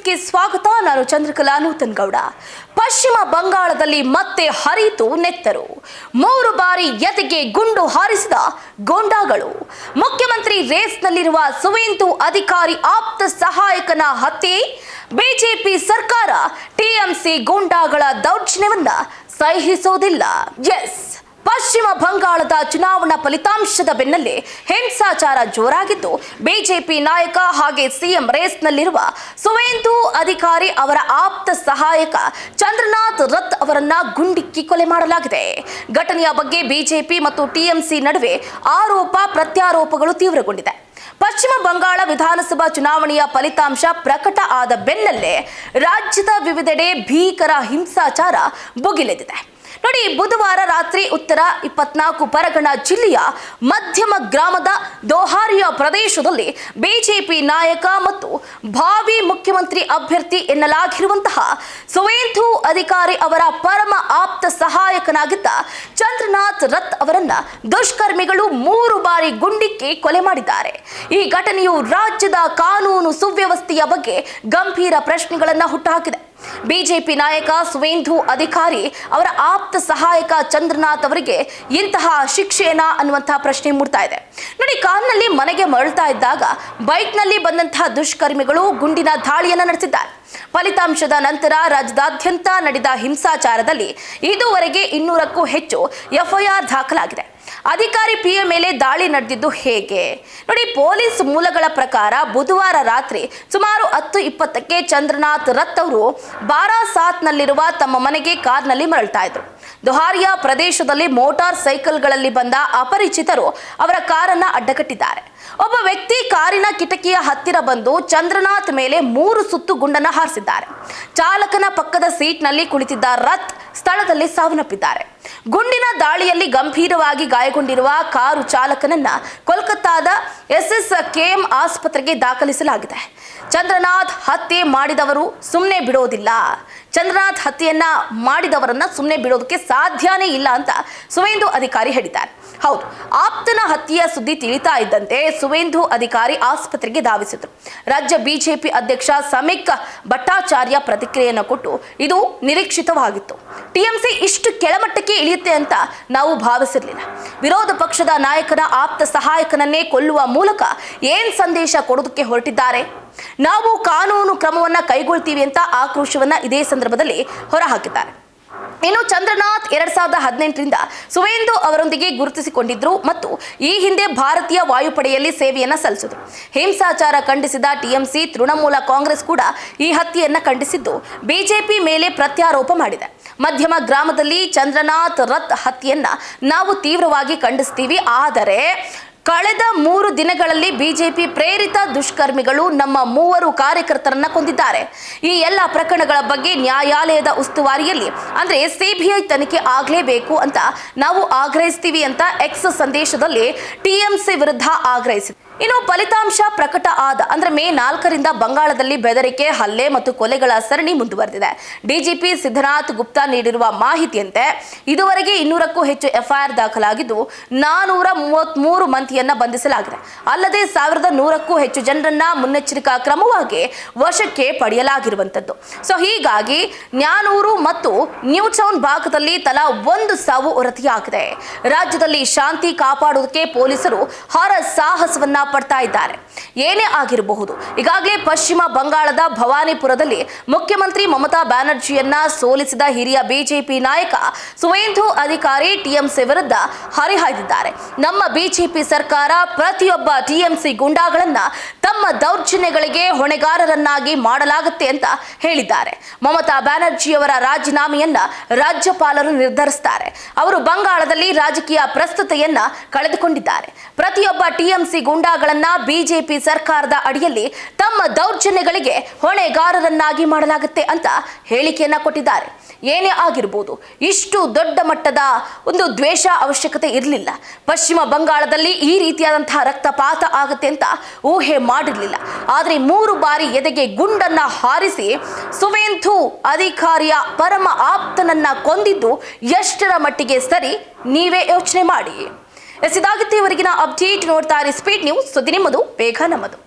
ನ್ಯೂಸ್ಗೆ ಸ್ವಾಗತ. ನಾನು ಚಂದ್ರಕಲಾ ನೂತನ್ಗೌಡ. ಪಶ್ಚಿಮ ಬಂಗಾಳದಲ್ಲಿ ಮತ್ತೆ ಹರಿತು ನೆತ್ತರು. 3 ಬಾರಿ ಎದೆಗೆ ಗುಂಡು ಹಾರಿಸಿದ ಗೋಂಡಾಗಳು. ಮುಖ್ಯಮಂತ್ರಿ ರೇಸ್ನಲ್ಲಿರುವ ಸುವೇಂದು ಅಧಿಕಾರಿ ಆಪ್ತ ಸಹಾಯಕನ ಹತ್ಯೆ. ಬಿಜೆಪಿ ಸರ್ಕಾರ ಟಿಎಂಸಿ ಗೂಂಡಾಗಳ ದೌರ್ಜನ್ಯವನ್ನ ಸಹಿಸೋದಿಲ್ಲ. ಎಸ್, ಪಶ್ಚಿಮ ಬಂಗಾಳದ ಚುನಾವಣಾ ಫಲಿತಾಂಶದ ಬೆನ್ನಲ್ಲೇ ಹಿಂಸಾಚಾರ ಜೋರಾಗಿದ್ದು, ಬಿಜೆಪಿ ನಾಯಕ ಹಾಗೆ ಸಿಎಂ ರೇಸ್ನಲ್ಲಿರುವ ಸುವೇಂದು ಅಧಿಕಾರಿ ಅವರ ಆಪ್ತ ಸಹಾಯಕ ಚಂದ್ರನಾಥ್ ರಥ್ ಅವರನ್ನ ಗುಂಡಿಕ್ಕಿ ಕೊಲೆ ಮಾಡಲಾಗಿದೆ. ಘಟನೆಯ ಬಗ್ಗೆ ಬಿಜೆಪಿ ಮತ್ತು ಟಿಎಂಸಿ ನಡುವೆ ಆರೋಪ ಪ್ರತ್ಯಾರೋಪಗಳು ತೀವ್ರಗೊಂಡಿದೆ. ಪಶ್ಚಿಮ ಬಂಗಾಳ ವಿಧಾನಸಭಾ ಚುನಾವಣೆಯ ಫಲಿತಾಂಶ ಪ್ರಕಟ ಆದ ಬೆನ್ನಲ್ಲೇ ರಾಜ್ಯದ ವಿವಿಧೆಡೆ ಭೀಕರ ಹಿಂಸಾಚಾರ ಭುಗಿಲೆದಿದೆ. ನೋಡಿ, ಬುಧವಾರ ರಾತ್ರಿ ಉತ್ತರ 24 ಪರಗಣ ಜಿಲ್ಲೆಯ ಮಧ್ಯಮ ಗ್ರಾಮದ ದೋಹಾರಿಯ ಪ್ರದೇಶದಲ್ಲಿ ಬಿಜೆಪಿ ನಾಯಕ ಮತ್ತು ಭಾವಿ ಮುಖ್ಯಮಂತ್ರಿ ಅಭ್ಯರ್ಥಿ ಎನ್ನಲಾಗಿರುವಂತಹ ಸುವೇಂದು ಅಧಿಕಾರಿ ಅವರ ಪರಮ ಆಪ್ತ ಸಹಾಯಕನಾಗಿದ್ದ ಚಂದ್ರನಾಥ್ ರಥ್ ಅವರನ್ನ ದುಷ್ಕರ್ಮಿಗಳು 3 ಬಾರಿ ಗುಂಡಿಕ್ಕಿ ಕೊಲೆ ಮಾಡಿದ್ದಾರೆ. ಈ ಘಟನೆಯು ರಾಜ್ಯದ ಕಾನೂನು ಸುವ್ಯವಸ್ಥೆಯ ಬಗ್ಗೆ ಗಂಭೀರ ಪ್ರಶ್ನೆಗಳನ್ನು ಹುಟ್ಟುಹಾಕಿದೆ. ಬಿಜೆಪಿ ನಾಯಕ ಸುವೇಂದು ಅಧಿಕಾರಿ ಅವರ ಆಪ್ತ ಸಹಾಯಕ ಚಂದ್ರನಾಥ್ ಅವರಿಗೆ ಇಂತಹ ಶಿಕ್ಷೆನಾ ಅನ್ನುವಂತಹ ಪ್ರಶ್ನೆ ಮೂಡ್ತಾ ಇದೆ. ನೋಡಿ, ಕಾರ್ನಲ್ಲಿ ಮನೆಗೆ ಮರಳ್ತಾ ಇದ್ದಾಗ ಬೈಕ್ನಲ್ಲಿ ಬಂದಂತಹ ದುಷ್ಕರ್ಮಿಗಳು ಗುಂಡಿನ ದಾಳಿಯನ್ನು ನಡೆಸಿದ್ದಾರೆ. ಫಲಿತಾಂಶದ ನಂತರ ರಾಜ್ಯದಾದ್ಯಂತ ನಡೆದ ಹಿಂಸಾಚಾರದಲ್ಲಿ ಇದುವರೆಗೆ 200ಕ್ಕೂ ಹೆಚ್ಚು ಎಫ್ಐಆರ್ ದಾಖಲಾಗಿದೆ. ಅಧಿಕಾರಿ ಪಿಎ ಮೇಲೆ ದಾಳಿ ನಡೆದಿದ್ದು ಹೇಗೆ? ನೋಡಿ, ಪೊಲೀಸ್ ಮೂಲಗಳ ಪ್ರಕಾರ ಬುಧವಾರ ರಾತ್ರಿ ಸುಮಾರು 10:20ಕ್ಕೆ ಚಂದ್ರನಾಥ್ ರಥ್ ಅವರು ಬಾರಾಸಾತ್ನಲ್ಲಿರುವ ತಮ್ಮ ಮನೆಗೆ ಕಾರ್ನಲ್ಲಿ ಮರಳ್ತಾ ಇದ್ರು. ದೋಹಾರಿಯ ಪ್ರದೇಶದಲ್ಲಿ ಮೋಟಾರ್ ಸೈಕಲ್ಗಳಲ್ಲಿ ಬಂದ ಅಪರಿಚಿತರು ಅವರ ಕಾರನ್ನ ಅಡ್ಡಗಟ್ಟಿದ್ದಾರೆ. ಒಬ್ಬ ವ್ಯಕ್ತಿ ಕಾರಿನ ಕಿಟಕಿಯ ಹತ್ತಿರ ಬಂದು ಚಂದ್ರನಾಥ್ ಮೇಲೆ 3 ಸುತ್ತು ಗುಂಡನ್ನು ಹಾರಿಸಿದ್ದಾರೆ. ಚಾಲಕನ ಪಕ್ಕದ ಸೀಟ್ನಲ್ಲಿ ಕುಳಿತಿದ್ದ ರಥ್ ಸ್ಥಳದಲ್ಲಿ ಸಾವನ್ನಪ್ಪಿದ್ದಾರೆ. ಗುಂಡಿನ ದಾಳಿಯಲ್ಲಿ ಗಂಭೀರವಾಗಿ ಗಾಯಗೊಂಡಿರುವ ಕಾರು ಚಾಲಕನನ್ನ ಕೋಲ್ಕತ್ತಾದ SSKM ಆಸ್ಪತ್ರೆಗೆ ದಾಖಲಿಸಲಾಗಿದೆ. ಚಂದ್ರನಾಥ್ ಹತ್ಯೆ ಮಾಡಿದವರು ಸುಮ್ಮನೆ ಬಿಡೋದಿಲ್ಲ. ಚಂದ್ರನಾಥ್ ಹತ್ಯೆಯನ್ನ ಮಾಡಿದವರನ್ನ ಸುಮ್ಮನೆ ಬಿಡೋದಕ್ಕೆ ಸಾಧ್ಯನೇ ಇಲ್ಲ ಅಂತ ಸುವೇಂದು ಅಧಿಕಾರಿ ಹೇಳಿದ್ದಾರೆ. ಹೌದು, ಆಪ್ತನ ಹತ್ಯೆಯ ಸುದ್ದಿ ತಿಳಿತಾ ಇದ್ದಂತೆ ಸುವೇಂದು ಅಧಿಕಾರಿ ಆಸ್ಪತ್ರೆಗೆ ಧಾವಿಸಿದ್ರು. ರಾಜ್ಯ ಬಿಜೆಪಿ ಅಧ್ಯಕ್ಷ ಸಮೀಕ್ ಭಟ್ಟಾಚಾರ್ಯ ಪ್ರತಿಕ್ರಿಯೆಯನ್ನು ಕೊಟ್ಟು, ಇದು ನಿರೀಕ್ಷಿತವಾಗಿತ್ತು. ಟಿಎಂಸಿ ಇಷ್ಟು ಕೆಳಮಟ್ಟಕ್ಕೆ ಇಳಿಯುತ್ತೆ ಅಂತ ನಾವು ಭಾವಿಸಿರಲಿಲ್ಲ. ವಿರೋಧ ಪಕ್ಷದ ನಾಯಕನ ಆಪ್ತ ಸಹಾಯಕನನ್ನೇ ಕೊಲ್ಲುವ ಮೂಲಕ ಏನ್ ಸಂದೇಶ ಕೊಡೋದಕ್ಕೆ ಹೊರಟಿದ್ದಾರೆ? ನಾವು ಕಾನೂನು ಕ್ರಮವನ್ನ ಕೈಗೊಳ್ತೀವಿ ಅಂತ ಆಕ್ರೋಶವನ್ನ ಇದೇ ಸಂದರ್ಭದಲ್ಲಿ ಹೊರಹಾಕಿದ್ದಾರೆ. ಇನ್ನು ಚಂದ್ರನಾಥ್ 2018ರಿಂದ ಸುವೇಂದು ಅವರೊಂದಿಗೆ ಗುರುತಿಸಿಕೊಂಡಿದ್ರು ಮತ್ತು ಈ ಹಿಂದೆ ಭಾರತೀಯ ವಾಯುಪಡೆಯಲ್ಲಿ ಸೇವೆಯನ್ನ ಸಲ್ಲಿಸಿದ್ರು. ಹಿಂಸಾಚಾರ ಖಂಡಿಸಿದ ಟಿಎಂಸಿ, ತೃಣಮೂಲ ಕಾಂಗ್ರೆಸ್ ಕೂಡ ಈ ಹತ್ಯೆಯನ್ನ ಖಂಡಿಸಿದ್ದು ಬಿಜೆಪಿ ಮೇಲೆ ಪ್ರತ್ಯಾರೋಪ ಮಾಡಿದೆ. ಮಧ್ಯಮ ಗ್ರಾಮದಲ್ಲಿ ಚಂದ್ರನಾಥ್ ರಥ್ ಹತ್ಯೆಯನ್ನ ನಾವು ತೀವ್ರವಾಗಿ ಖಂಡಿಸ್ತೀವಿ. ಆದರೆ ಕಳೆದ 3 ದಿನಗಳಲ್ಲಿ ಬಿಜೆಪಿ ಪ್ರೇರಿತ ದುಷ್ಕರ್ಮಿಗಳು ನಮ್ಮ 3 ಕಾರ್ಯಕರ್ತರನ್ನ ಕೊಂದಿದ್ದಾರೆ. ಈ ಎಲ್ಲ ಪ್ರಕರಣಗಳ ಬಗ್ಗೆ ನ್ಯಾಯಾಲಯದ ಉಸ್ತುವಾರಿಯಲ್ಲಿ ಅಂದ್ರೆ ಸಿಬಿಐ ತನಿಖೆ ಆಗಲೇಬೇಕು ಅಂತ ನಾವು ಆಗ್ರಹಿಸ್ತೀವಿ ಅಂತ ಎಕ್ಸ್ ಸಂದೇಶದಲ್ಲಿ ಟಿಎಂಸಿ ವಿರುದ್ಧ ಆಗ್ರಹಿಸಿದೆ. ಇನ್ನು ಫಲಿತಾಂಶ ಪ್ರಕಟ ಆದ ಅಂದ್ರೆ ಮೇ 4ರಿಂದ ಬಂಗಾಳದಲ್ಲಿ ಬೆದರಿಕೆ, ಹಲ್ಲೆ ಮತ್ತು ಕೊಲೆಗಳ ಸರಣಿ ಮುಂದುವರೆದಿದೆ. ಡಿಜಿಪಿ ಸಿದ್ಧನಾಥ್ ಗುಪ್ತಾ ನೀಡಿರುವ ಮಾಹಿತಿಯಂತೆ ಇದುವರೆಗೆ 200ಕ್ಕೂ ಹೆಚ್ಚು ಎಫ್ಐಆರ್ ದಾಖಲಾಗಿದ್ದು 433 ಮಂದಿಯನ್ನ ಬಂಧಿಸಲಾಗಿದೆ. ಅಲ್ಲದೆ 1100ಕ್ಕೂ ಹೆಚ್ಚು ಜನರನ್ನ ಮುನ್ನೆಚ್ಚರಿಕಾ ಕ್ರಮವಾಗಿ ವಶಕ್ಕೆ ಪಡೆಯಲಾಗಿರುವಂತದ್ದು. ಸೊ ಹೀಗಾಗಿ ನ್ಯಾನೂರು ಮತ್ತು ನ್ಯೂ ಟೌನ್ ಭಾಗದಲ್ಲಿ ತಲಾ 1 ಸಾವು ವರದಿಯಾಗಿದೆ. ರಾಜ್ಯದಲ್ಲಿ ಶಾಂತಿ ಕಾಪಾಡುವುದಕ್ಕೆ ಪೊಲೀಸರು ಹರ ಸಾಹಸವನ್ನ ಪಡ್ತಾ ಇದ್ದಾರೆ. ಏನೇ ಆಗಿರಬಹುದು, ಈಗಾಗಲೇ ಪಶ್ಚಿಮ ಬಂಗಾಳದ ಭವಾನಿಪುರದಲ್ಲಿ ಮುಖ್ಯಮಂತ್ರಿ ಮಮತಾ ಬ್ಯಾನರ್ಜಿಯನ್ನ ಸೋಲಿಸಿದ ಹಿರಿಯ ಬಿಜೆಪಿ ನಾಯಕ ಸುವೇಂದು ಅಧಿಕಾರಿ ಟಿಎಂಸಿ ವಿರುದ್ಧ ಹರಿಹಾಯ್ದಿದ್ದಾರೆ. ನಮ್ಮ ಬಿಜೆಪಿ ಸರ್ಕಾರ ಪ್ರತಿಯೊಬ್ಬ ಟಿಎಂಸಿ ಗುಂಡಾಗಳನ್ನ ತಮ್ಮ ದೌರ್ಜನ್ಯಗಳಿಗೆ ಹೊಣೆಗಾರರನ್ನಾಗಿ ಮಾಡಲಾಗುತ್ತೆ ಅಂತ ಹೇಳಿದ್ದಾರೆ. ಮಮತಾ ಬ್ಯಾನರ್ಜಿಯವರ ರಾಜೀನಾಮೆಯನ್ನ ರಾಜ್ಯಪಾಲರು ನಿರ್ಧರಿಸುತ್ತಾರೆ. ಅವರು ಬಂಗಾಳದಲ್ಲಿ ರಾಜಕೀಯ ಪ್ರಸ್ತುತೆಯನ್ನ ಕಳೆದುಕೊಂಡಿದ್ದಾರೆ. ಪ್ರತಿಯೊಬ್ಬ ಟಿಎಂಸಿ ಗುಂಡಾಗಳನ್ನ ಬಿಜೆಪಿ ಸರ್ಕಾರದ ಅಡಿಯಲ್ಲಿ ತಮ್ಮ ದೌರ್ಜನ್ಯಗಳಿಗೆ ಹೊಣೆಗಾರರನ್ನಾಗಿ ಮಾಡಲಾಗುತ್ತೆ ಅಂತ ಹೇಳಿಕೆಯನ್ನ ಕೊಟ್ಟಿದ್ದಾರೆ. ಏನೇ ಆಗಿರಬಹುದು, ಇಷ್ಟು ದೊಡ್ಡ ಮಟ್ಟದ ಒಂದು ದ್ವೇಷ ಅವಶ್ಯಕತೆ ಇರಲಿಲ್ಲ. ಪಶ್ಚಿಮ ಬಂಗಾಳದಲ್ಲಿ ಈ ರೀತಿಯಾದಂತಹ ರಕ್ತಪಾತ ಆಗುತ್ತೆ ಅಂತ ಊಹೆ ಮಾಡಿರಲಿಲ್ಲ. ಆದರೆ 3 ಬಾರಿ ಎದೆಗೆ ಗುಂಡನ್ನ ಹಾರಿಸಿ ಸುವೇಂದು ಅಧಿಕಾರಿಯ ಪರಮ ಆಪ್ತನನ್ನ ಕೊಂದಿದ್ದು ಎಷ್ಟರ ಮಟ್ಟಿಗೆ ಸರಿ, ನೀವೇ ಯೋಚನೆ ಮಾಡಿ. ಇದಾಗಿತ್ತು ಇವರೆಗಿನ ಅಪ್ಡೇಟ್. ನೋಡ್ತಾ ಇರಿ ಸ್ಪೀಡ್ ನ್ಯೂಸ್. ಸುದ್ದಿ ನಿಮ್ಮದು, ಬೇಗ ನಮ್ಮದು.